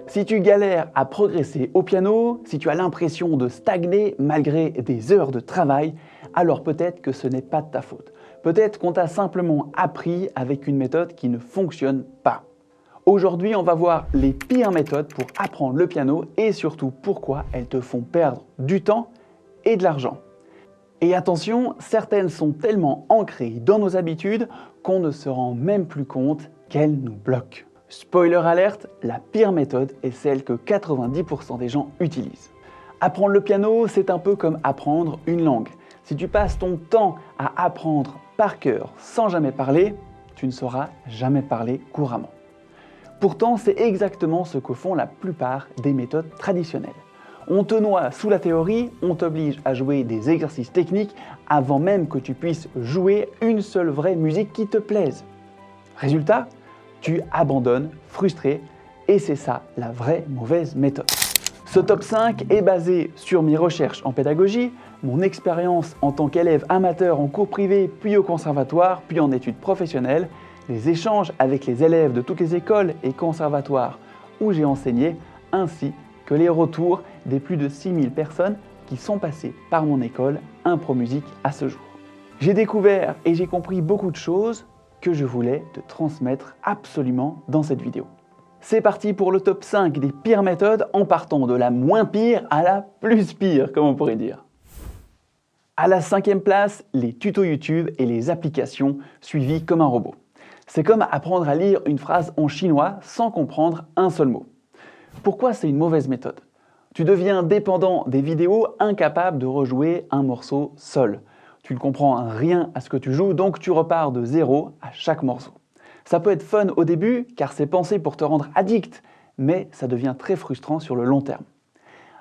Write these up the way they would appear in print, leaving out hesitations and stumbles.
Si tu galères à progresser au piano, si tu as l'impression de stagner malgré des heures de travail, alors peut-être que ce n'est pas de ta faute. Peut-être qu'on t'a simplement appris avec une méthode qui ne fonctionne pas. Aujourd'hui, on va voir les pires méthodes pour apprendre le piano et surtout pourquoi elles te font perdre du temps et de l'argent. Et attention, certaines sont tellement ancrées dans nos habitudes qu'on ne se rend même plus compte qu'elles nous bloquent. Spoiler alerte, la pire méthode est celle que 90% des gens utilisent. Apprendre le piano, c'est un peu comme apprendre une langue. Si tu passes ton temps à apprendre par cœur sans jamais parler, tu ne sauras jamais parler couramment. Pourtant, c'est exactement ce que font la plupart des méthodes traditionnelles. On te noie sous la théorie, on t'oblige à jouer des exercices techniques avant même que tu puisses jouer une seule vraie musique qui te plaise. Résultat, tu abandonnes, frustré, et c'est ça la vraie mauvaise méthode. Ce top 5 est basé sur mes recherches en pédagogie, mon expérience en tant qu'élève amateur en cours privé, puis au conservatoire, puis en études professionnelles, les échanges avec les élèves de toutes les écoles et conservatoires où j'ai enseigné, ainsi que les retours des plus de 6000 personnes qui sont passées par mon école Impromusique à ce jour. J'ai découvert et j'ai compris beaucoup de choses que je voulais te transmettre absolument dans cette vidéo. C'est parti pour le top 5 des pires méthodes en partant de la moins pire à la plus pire, comme on pourrait dire. À la 5e place, les tutos YouTube et les applications suivies comme un robot. C'est comme apprendre à lire une phrase en chinois sans comprendre un seul mot. Pourquoi c'est une mauvaise méthode? Tu deviens dépendant des vidéos, incapable de rejouer un morceau seul. Tu ne comprends rien à ce que tu joues, donc tu repars de zéro à chaque morceau. Ça peut être fun au début, car c'est pensé pour te rendre addict, mais ça devient très frustrant sur le long terme.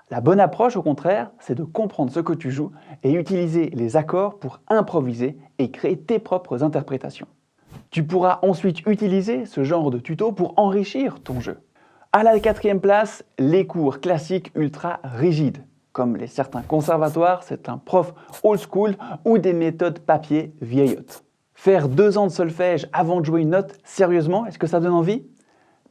La bonne approche, au contraire, c'est de comprendre ce que tu joues et utiliser les accords pour improviser et créer tes propres interprétations. Tu pourras ensuite utiliser ce genre de tuto pour enrichir ton jeu. À la 4e place, les cours classiques ultra rigides. Comme certains conservatoires, c'est un prof old school ou des méthodes papier vieillottes. Faire 2 ans de solfège avant de jouer une note, sérieusement, est-ce que ça donne envie?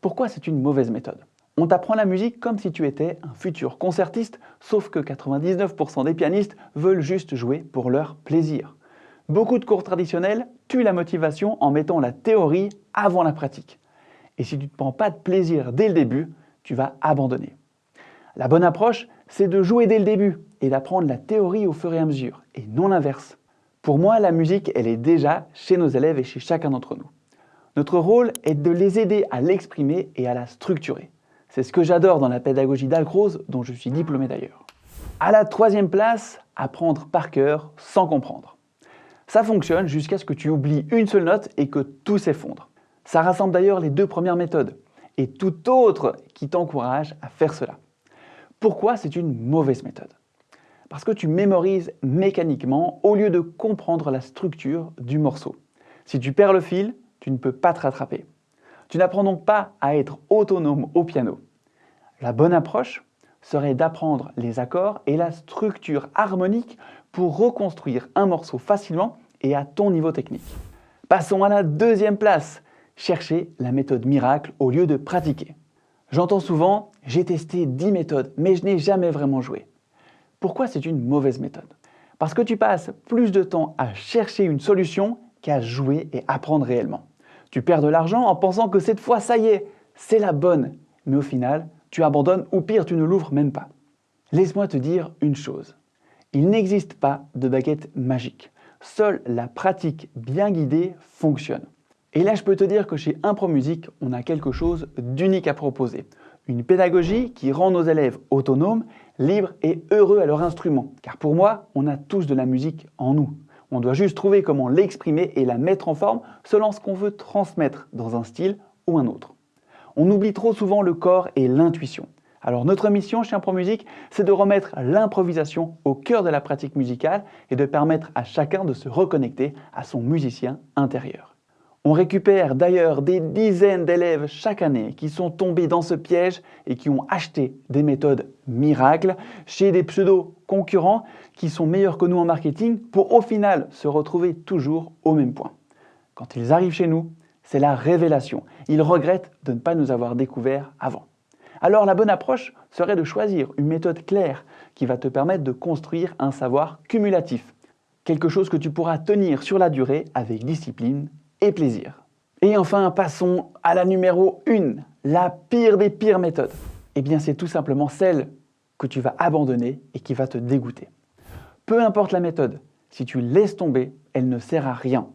Pourquoi c'est une mauvaise méthode? On t'apprend la musique comme si tu étais un futur concertiste, sauf que 99% des pianistes veulent juste jouer pour leur plaisir. Beaucoup de cours traditionnels tuent la motivation en mettant la théorie avant la pratique. Et si tu ne prends pas de plaisir dès le début, tu vas abandonner. La bonne approche, c'est de jouer dès le début et d'apprendre la théorie au fur et à mesure, et non l'inverse. Pour moi, la musique, elle est déjà chez nos élèves et chez chacun d'entre nous. Notre rôle est de les aider à l'exprimer et à la structurer. C'est ce que j'adore dans la pédagogie d'Alcroze, dont je suis diplômé d'ailleurs. À la 3e place, apprendre par cœur sans comprendre. Ça fonctionne jusqu'à ce que tu oublies une seule note et que tout s'effondre. Ça rassemble d'ailleurs les 2 premières méthodes et tout autre qui t'encourage à faire cela. Pourquoi c'est une mauvaise méthode? Parce que tu mémorises mécaniquement au lieu de comprendre la structure du morceau. Si tu perds le fil, tu ne peux pas te rattraper. Tu n'apprends donc pas à être autonome au piano. La bonne approche serait d'apprendre les accords et la structure harmonique pour reconstruire un morceau facilement et à ton niveau technique. Passons à la 2e place. Chercher la méthode miracle au lieu de pratiquer. J'entends souvent « j'ai testé 10 méthodes, mais je n'ai jamais vraiment joué ». Pourquoi c'est une mauvaise méthode? Parce que tu passes plus de temps à chercher une solution qu'à jouer et apprendre réellement. Tu perds de l'argent en pensant que cette fois, ça y est, c'est la bonne. Mais au final, tu abandonnes ou pire, tu ne l'ouvres même pas. Laisse-moi te dire une chose. Il n'existe pas de baguette magique. Seule la pratique bien guidée fonctionne. Et là, je peux te dire que chez Impromusique, on a quelque chose d'unique à proposer. Une pédagogie qui rend nos élèves autonomes, libres et heureux à leur instrument. Car pour moi, on a tous de la musique en nous. On doit juste trouver comment l'exprimer et la mettre en forme selon ce qu'on veut transmettre dans un style ou un autre. On oublie trop souvent le corps et l'intuition. Alors notre mission chez Impromusique, c'est de remettre l'improvisation au cœur de la pratique musicale et de permettre à chacun de se reconnecter à son musicien intérieur. On récupère d'ailleurs des dizaines d'élèves chaque année qui sont tombés dans ce piège et qui ont acheté des méthodes miracles chez des pseudo-concurrents qui sont meilleurs que nous en marketing pour au final se retrouver toujours au même point. Quand ils arrivent chez nous, c'est la révélation. Ils regrettent de ne pas nous avoir découverts avant. Alors la bonne approche serait de choisir une méthode claire qui va te permettre de construire un savoir cumulatif, quelque chose que tu pourras tenir sur la durée avec discipline et plaisir. Et enfin, passons à la numéro 1, la pire des pires méthodes. Eh bien, c'est tout simplement celle que tu vas abandonner et qui va te dégoûter. Peu importe la méthode, si tu laisses tomber, elle ne sert à rien.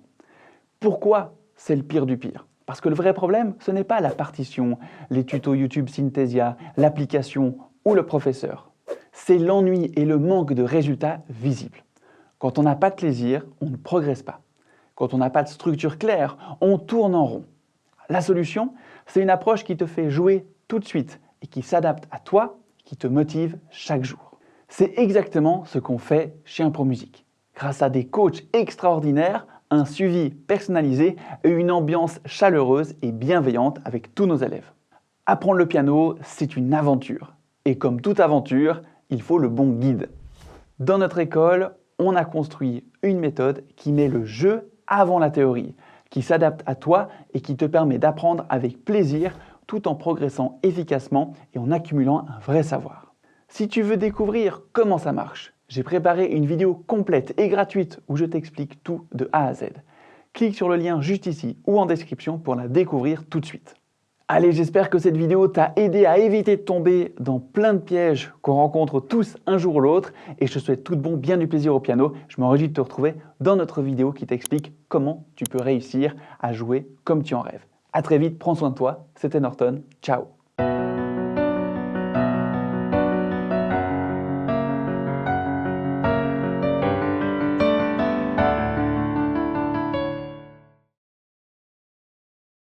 Pourquoi c'est le pire du pire? Parce que le vrai problème, ce n'est pas la partition, les tutos YouTube Synthesia, l'application ou le professeur. C'est l'ennui et le manque de résultats visibles. Quand on n'a pas de plaisir, on ne progresse pas. Quand on n'a pas de structure claire, on tourne en rond. La solution, c'est une approche qui te fait jouer tout de suite et qui s'adapte à toi, qui te motive chaque jour. C'est exactement ce qu'on fait chez Impro Musique. Grâce à des coachs extraordinaires, un suivi personnalisé et une ambiance chaleureuse et bienveillante avec tous nos élèves. Apprendre le piano, c'est une aventure. Et comme toute aventure, il faut le bon guide. Dans notre école, on a construit une méthode qui met le jeu avant la théorie, qui s'adapte à toi et qui te permet d'apprendre avec plaisir tout en progressant efficacement et en accumulant un vrai savoir. Si tu veux découvrir comment ça marche, j'ai préparé une vidéo complète et gratuite où je t'explique tout de A à Z. Clique sur le lien juste ici ou en description pour la découvrir tout de suite. Allez, j'espère que cette vidéo t'a aidé à éviter de tomber dans plein de pièges qu'on rencontre tous un jour ou l'autre et je te souhaite tout de bon, bien du plaisir au piano. Je m'en réjouis de te retrouver dans notre vidéo qui t'explique comment tu peux réussir à jouer comme tu en rêves. À très vite, prends soin de toi, c'était Norton, ciao.